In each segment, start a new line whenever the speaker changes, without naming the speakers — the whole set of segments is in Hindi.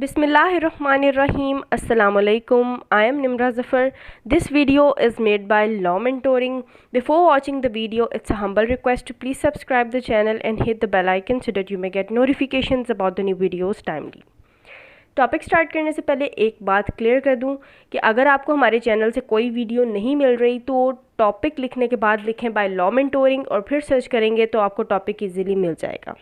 Bismillahirrahmanirrahim. Assalamualaikum. I am Nimra Zafar. This video is made by Law Mentoring. Before watching the video, it's a humble request to please subscribe the channel and hit the bell icon so that you may get notifications about the new videos timely. Topic start करने से पहले एक बात क्लियर कर दूं कि अगर आपको हमारे चैनल से कोई वीडियो नहीं मिल रही तो टॉपिक लिखने के बाद लिखें बाय लॉ मेंटोरिंग और फिर सर्च करेंगे तो आपको टॉपिक इजीली मिल जाएगा।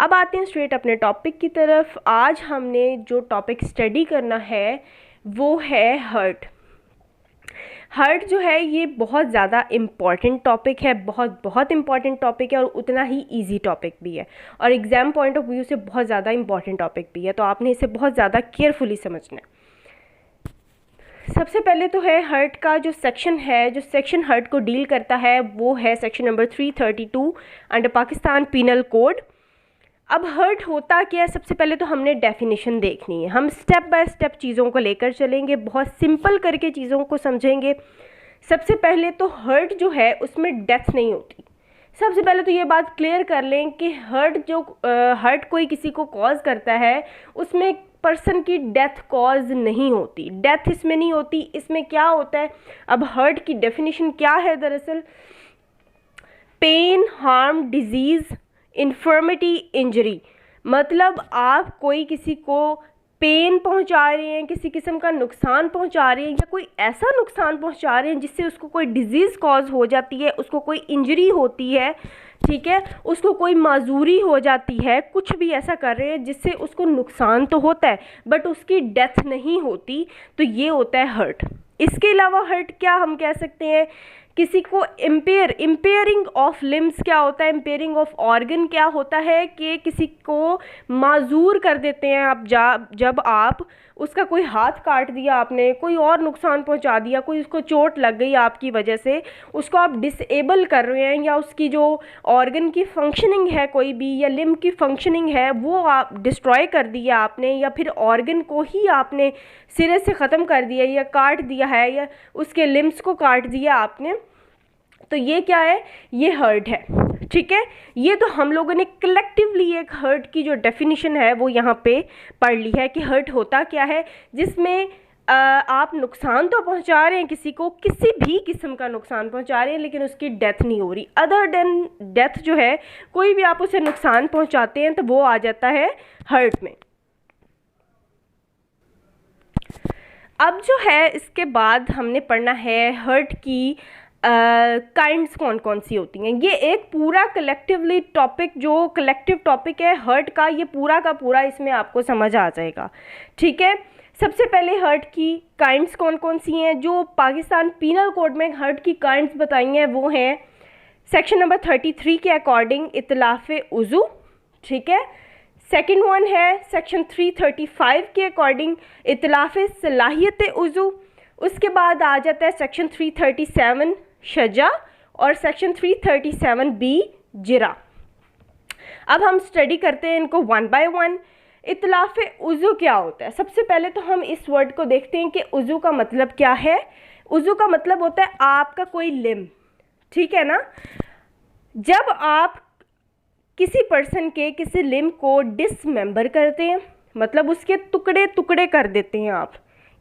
अब आते हैं स्ट्रेट अपने टॉपिक की तरफ। आज हमने जो टॉपिक स्टडी करना है वो है हर्ट। हर्ट जो है ये बहुत ज़्यादा इम्पॉर्टेंट टॉपिक है, बहुत इम्पॉर्टेंट टॉपिक है और उतना ही इजी टॉपिक भी है और एग्ज़ाम पॉइंट ऑफ व्यू से बहुत ज़्यादा इम्पॉर्टेंट टॉपिक भी है, तो आपने इसे बहुत ज़्यादा केयरफुली समझना है। सबसे पहले तो है हर्ट का जो सेक्शन है, जो सेक्शन हर्ट को डील करता है वो है section number 332 under Pakistan penal code. अब हर्ट होता क्या है, सबसे पहले तो हमने डेफिनेशन देखनी है। हम स्टेप बाय स्टेप चीज़ों को लेकर चलेंगे, बहुत सिंपल करके चीज़ों को समझेंगे। सबसे पहले तो हर्ट जो है उसमें डेथ नहीं होती। सबसे पहले तो ये बात क्लियर कर लें कि हर्ट कोई किसी को कॉज करता है उसमें पर्सन की डेथ कॉज नहीं होती, डेथ इसमें नहीं होती। इसमें क्या होता है, अब हर्ट की डेफिनेशन क्या है, दरअसल pain, harm, disease, infirmity, injury. मतलब आप कोई किसी को पेन पहुंचा रहे हैं, किसी किस्म का नुकसान पहुंचा रहे हैं या कोई ऐसा नुकसान पहुंचा रहे हैं जिससे उसको कोई डिजीज़ कॉज हो जाती है, उसको कोई इंजरी होती है, ठीक है, उसको कोई माजूरी हो जाती है, कुछ भी ऐसा कर रहे हैं जिससे उसको नुकसान तो होता है बट उसकी डेथ नहीं होती, तो ये होता है हर्ट। इसके अलावा हर्ट क्या हम कह सकते हैं, किसी को इम्पेयरिंग ऑफ लिम्स क्या होता है, इम्पेयरिंग ऑफ ऑर्गन क्या होता है कि किसी को माजूर कर देते हैं आप। जब आप उसका कोई हाथ काट दिया आपने, कोई और नुकसान पहुंचा दिया, कोई उसको चोट लग गई आपकी वजह से, उसको आप डिसेबल कर रहे हैं या उसकी जो ऑर्गन की फंक्शनिंग है कोई भी या लिम्ब की फंक्शनिंग है वो आप डिस्ट्रॉय कर दिया आपने, या फिर ऑर्गन को ही आपने सिरे से ख़त्म कर दिया या काट दिया है या उसके लिम्स को काट दिया आपने, तो ये क्या है, ये हर्ट है। ठीक है, ये तो हम लोगों ने कलेक्टिवली एक हर्ट की जो डेफिनेशन है वो यहाँ पे पढ़ ली है कि हर्ट होता क्या है, जिसमें आप नुकसान तो पहुँचा रहे हैं किसी को, किसी भी किस्म का नुकसान पहुँचा रहे हैं लेकिन उसकी डेथ नहीं हो रही। अदर देन डेथ जो है, कोई भी आप उसे नुकसान पहुँचाते हैं तो वो आ जाता है हर्ट में। अब जो है इसके बाद हमने पढ़ना है हर्ट की काइंड्स कौन कौन सी होती हैं। ये एक पूरा कलेक्टिवली टॉपिक, जो कलेक्टिव टॉपिक है हर्ट का, ये पूरा का पूरा इसमें आपको समझ आ जाएगा। ठीक है, सबसे पहले हर्ट की काइंड्स कौन कौन सी हैं, जो पाकिस्तान पीनल कोड में हर्ट की काइंड्स बताई हैं वो हैं सेक्शन नंबर 33 के अकॉर्डिंग इतलाफ़े उज़ू। ठीक है, सेकंड वन है सेक्शन 335 के अकॉर्डिंग इतलाफ़े सलाहियत उज़ू। उसके बाद आ जाता है सेक्शन 337 शजा और सेक्शन 337 बी जिरा। अब हम स्टडी करते हैं इनको वन बाय वन। इतलाफ़े उज़ू क्या होता है, सबसे पहले तो हम इस वर्ड को देखते हैं कि उज़ू का मतलब क्या है। उज़ू का मतलब होता है आपका कोई लिम्ब, ठीक है ना। जब आप किसी पर्सन के किसी लिम्ब को डिसमेंबर करते हैं, मतलब उसके टुकड़े टुकड़े कर देते हैं आप,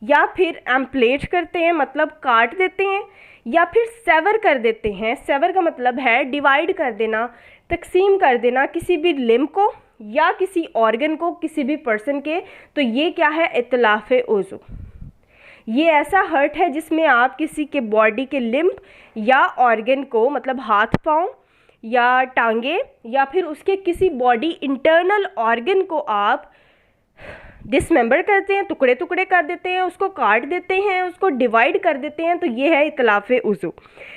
या फिर एम्पलेट करते हैं मतलब काट देते हैं, या फिर सेवर कर देते हैं। सेवर का मतलब है डिवाइड कर देना, तकसीम कर देना किसी भी लिम्ब को या किसी ऑर्गन को किसी भी पर्सन के, तो ये क्या है, इतलाफ़े उज़ू। ये ऐसा हर्ट है जिसमें आप किसी के बॉडी के लिम्ब या ऑर्गन को, मतलब हाथ पाँव या टांगे या फिर उसके किसी बॉडी इंटरनल ऑर्गन को आप डिसमेंबर करते हैं, टुकड़े टुकड़े कर देते हैं, उसको काट देते हैं, उसको डिवाइड कर देते हैं, तो ये है इतलाफ़े उज़ू।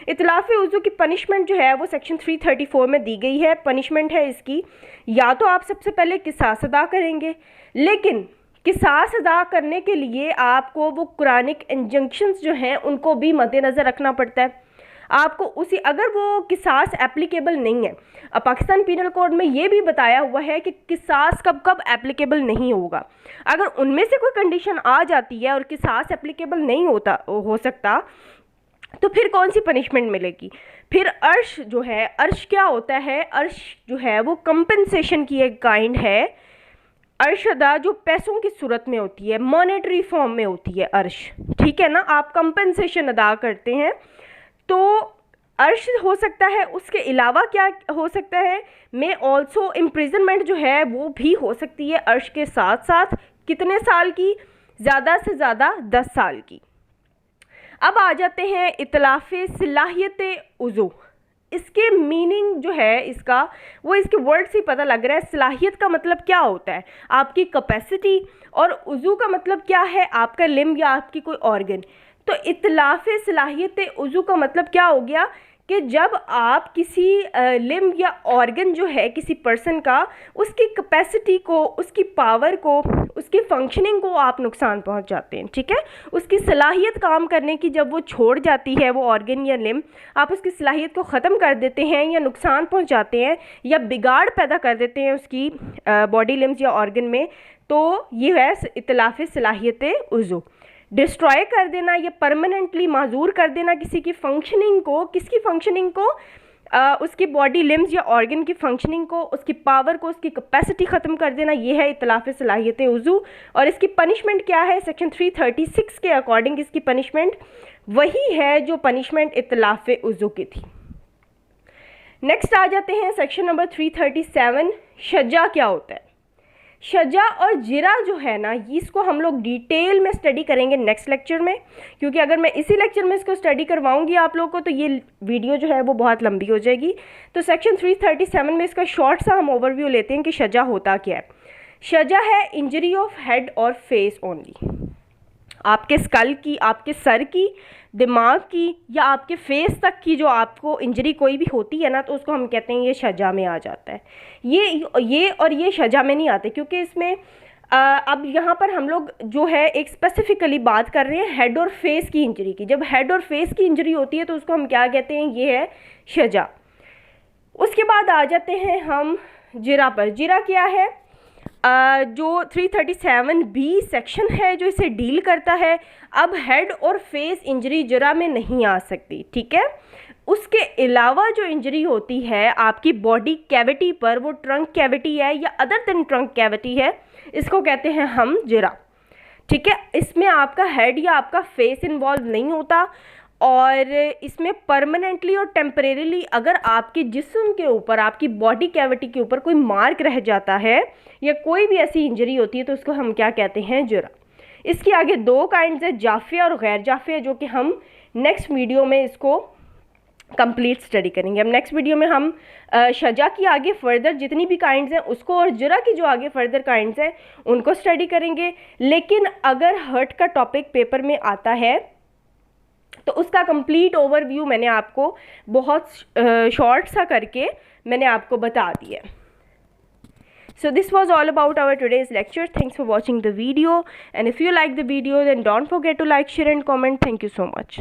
इतलाफ़े उज़ू की पनिशमेंट जो है वो सेक्शन 334 में दी गई है। पनिशमेंट है इसकी, या तो आप सबसे पहले किसास अदा करेंगे, लेकिन किसास अदा करने के लिए आपको वो कुरानिक इंजंक्शंस जो हैं उनको भी मद्देनज़र रखना पड़ता है। आपको उसी, अगर वो किसास एप्लीकेबल नहीं है, अब पाकिस्तान पीनल कोड में ये भी बताया हुआ है कि किसास कब कब एप्लीकेबल नहीं होगा। अगर उनमें से कोई कंडीशन आ जाती है और किसास एप्लीकेबल नहीं हो सकता, तो फिर कौन सी पनिशमेंट मिलेगी। फिर अर्श जो है, अर्श क्या होता है, अर्श जो है वो कंपनसेशन की एक काइंड है अर्श अदा जो पैसों की सूरत में होती है, मॉनेटरी फॉर्म में होती है अर्श, ठीक है ना, आप कंपनसेशन अदा करते हैं, तो अर्श हो सकता है। उसके अलावा क्या हो सकता है, मे ऑल्सो इम्प्रिजनमेंट जो है वो भी हो सकती है अर्श के साथ साथ। कितने साल की, ज़्यादा से ज़्यादा 10 साल की। अब आ जाते हैं इतलाफ़ सलाहियत उज़ू। इसके मीनिंग जो है इसका, वो इसके वर्ड से ही पता लग रहा है। सलाहियत का मतलब क्या होता है, आपकी कैपेसिटी, और उज़ू का मतलब क्या है, आपका लिम्ब या आपकी कोई ऑर्गन। तो इतलाफ़ सलाहियत उज़ू का मतलब क्या हो गया कि जब आप किसी लिम्ब या ऑर्गन जो है किसी पर्सन का, उसकी कैपेसिटी को, उसकी पावर को, उसकी फंक्शनिंग को आप नुकसान पहुंचाते हैं, ठीक है। उसकी सलाहियत काम करने की जब वो छोड़ जाती है, वो ऑर्गन या लिम्ब, आप उसकी सलाहियत को ख़त्म कर देते हैं या नुकसान पहुंचाते हैं या बिगाड़ पैदा कर देते हैं उसकी बॉडी लिम्स या ऑर्गन में, तो ये है इतलाफ़ सलाहियत उज़ू। डिस्ट्रॉय कर देना या परमानेंटली माजूर कर देना किसी की फंक्शनिंग को, किसकी फंक्शनिंग को, उसकी बॉडी लिम्स या ऑर्गन की फंक्शनिंग को, उसकी पावर को, उसकी कैपेसिटी ख़त्म कर देना, ये है इतलाफ़ सलाहियत उज़ू। और इसकी पनिशमेंट क्या है, सेक्शन 336 के अकॉर्डिंग इसकी पनिशमेंट वही है जो पनिशमेंट इतलाफ़ उज़ू की थी। नेक्स्ट आ जाते हैं सेक्शन नंबर 337, शजा क्या होता है। शजा और जिरा जो है ना, इसको हम लोग डिटेल में स्टडी करेंगे नेक्स्ट लेक्चर में, क्योंकि अगर मैं इसी लेक्चर में इसको स्टडी करवाऊंगी आप लोगों को तो ये वीडियो जो है वो बहुत लंबी हो जाएगी। तो सेक्शन 337 में इसका शॉर्ट सा हम ओवरव्यू लेते हैं कि शजा होता क्या है। शजा है इंजरी ऑफ हेड और फेस ओनली, आपके स्कल की, आपके सर की, दिमाग की या आपके फेस तक की जो आपको इंजरी कोई भी होती है ना, तो उसको हम कहते हैं ये शजा में आ जाता है। ये शजा में नहीं आते, क्योंकि इसमें अब यहाँ पर हम लोग जो है एक स्पेसिफिकली बात कर रहे हैं हेड और फेस की इंजरी की। जब हेड और फेस की इंजरी होती है तो उसको हम क्या कहते हैं, ये है शजा। उसके बाद आ जाते हैं हम जिरा पर। जिरा क्या है, जो 337B सेक्शन है जो इसे डील करता है। अब हेड और फेस इंजरी जिरा में नहीं आ सकती, ठीक है। उसके अलावा जो इंजरी होती है आपकी बॉडी कैविटी पर, वो ट्रंक कैविटी है या अदर देन ट्रंक कैविटी है, इसको कहते हैं हम जिरा, ठीक है। इसमें आपका हेड या आपका फेस इन्वॉल्व नहीं होता, और इसमें परमानेंटली और टेम्परेरीली अगर आपके जिस्म के ऊपर, आपकी बॉडी कैविटी के ऊपर कोई मार्क रह जाता है या कोई भी ऐसी इंजरी होती है तो उसको हम क्या कहते हैं, जिरा। इसकी आगे 2 काइंड्स है, जाफिया और गैर जाफिया, जो कि हम नेक्स्ट वीडियो में इसको कंप्लीट स्टडी करेंगे। अब नेक्स्ट वीडियो में हम शजा की आगे फर्दर जितनी भी काइंड्स हैं उसको, और जिरा की जो आगे फर्दर काइंड्स हैं उनको स्टडी करेंगे। लेकिन अगर हर्ट का टॉपिक पेपर में आता है तो उसका कंप्लीट ओवरव्यू मैंने आपको बहुत शॉर्ट सा करके मैंने आपको बता दिया। So this was all about our today's lecture. Thanks for watching the video, and if you like the video then don't forget to like, share and comment. Thank you so much.